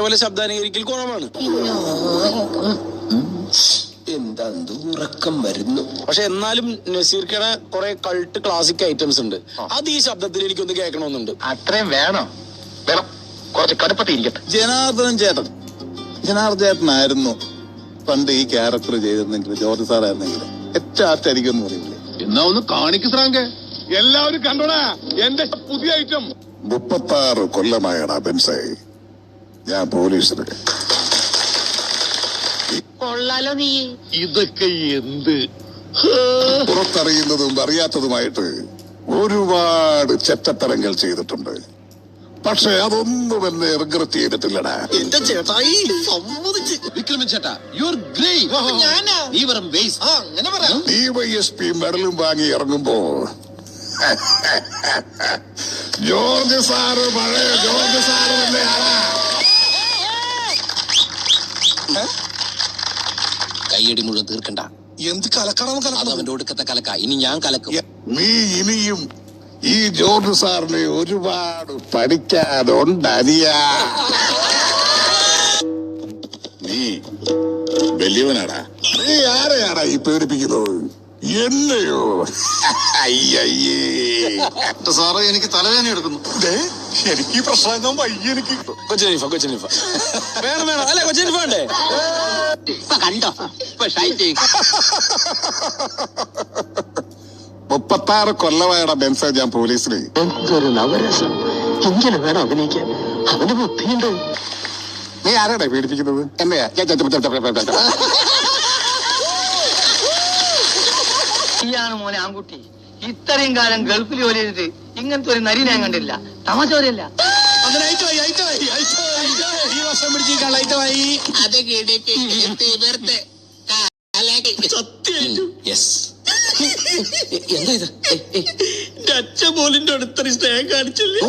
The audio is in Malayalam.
പോലെ ശബ്ദാനുകരിക്കൽ കുറവാണ്. എന്താ ഉറക്കം വരുന്നു. പക്ഷെ എന്നാലും നസീർക്കയുടെ കുറെ കൾട്ട് ക്ലാസിക് ഐറ്റംസ് ഉണ്ട്. അത് ഈ ശബ്ദത്തിൽ എനിക്കൊന്ന് കേൾക്കണമെന്നുണ്ട്. അത്രയും വേണം കുറച്ച് കടുപ്പത്തിരിക്കട്ടെ. ജനാർദ്ദനൻ ചേട്ടനായിരുന്നു പണ്ട് ഈ ക്യാരക്ടർ ചെയ്തിരുന്നെങ്കിൽ, ജോർജ് സാറായിരുന്നെങ്കിൽ ഏറ്റവും ആർട്ടായിരിക്കും പറയില്ലേ. എന്നാ ഒന്ന് കാണിക്ക് ശ്രാങ്കെ. എല്ലാവരും കണ്ടോടാ എന്റെ പുതിയ ഐറ്റം. 36 കൊല്ലമായടാ ബെൻസേ ഞാൻ പോലീസിന്. കൊള്ളാലോ നീ. ഇതൊക്കെ എന്ത് പുറത്തറിയുന്നതും അറിയാത്തതുമായിട്ട് ഒരുപാട് ചെറ്റത്തരങ്ങൾ ചെയ്തിട്ടുണ്ട്. പക്ഷെ അതൊന്നും എന്നെ റിഗ്രറ്റ് ചെയ്തിട്ടില്ലടാ. എന്റെ ചേട്ടായി സമ്മതിച്ച്. വിക്രമൻ ചേട്ടാ, യു ആർ ഗ്രേറ്റ്. നീ വെറും വേസ്റ്റ്. അങ്ങനെ പറയാം. DYSP മെഡലും വാങ്ങി ഇറങ്ങുമ്പോ ജോർജ് സാറ് പഴയ ജോർജ് സാറ് തന്നെയാണ്. കയ്യടി മുഴുവൻ തീർക്കണ്ട. എന്ത് കലക്കണം അത് അവന്റെ ഒടുക്കത്തെ കലക്ക. ഇനി ഞാൻ കലക്കും. നീ ഇനിയും ഈ ജോർജ് സാറിനെ ഒരുപാട് പഠിക്കാനുണ്ടനിയാ. നീ വലിയവനാടാ. നീ ആരെയാടാ ഈ പേടിപ്പിക്കുന്നത്? എന്നെയോ? അയ്യയ്യേ സാറേ, എനിക്ക് തലവേദന എടുക്കുന്നു. എനിക്ക് പ്രശ്നം വയ്യ. എനിക്ക് കൊച്ചനീഫ വേണം അല്ലെ? കൊച്ചനീഫ വേണ്ടേ? കണ്ടോ 36 കൊല്ലമായടാ ബെൻസേ ഞാൻ പോലീസിന്. എന്തൊരു നവരസം. ഇങ്ങനെ വേണം അഭിനയിക്കാൻ. അവന് ബുദ്ധിയുണ്ട്. നീ ആരാടാ പേടിപ്പിക്കുന്നത്? എന്നെയാ? ഈയാണ് മോനെ ആൺകുട്ടി. ഇത്രയും കാലം ഗൾഫിൽ ജോലി ചെയ്തിട്ട് ഇങ്ങനത്തെ ഒരു നരി ഞാൻ കണ്ടില്ല. തമാശ പോലെയല്ല. ഈ വർഷം പിടിച്ചിരിക്കാൻ ലൈറ്റമായി. അത് എന്താ ഇത്? അച്ഛൻ പോലിന്റെ അടുത്തൊരു സ്നേഹം കാണിച്ചില്ലേ?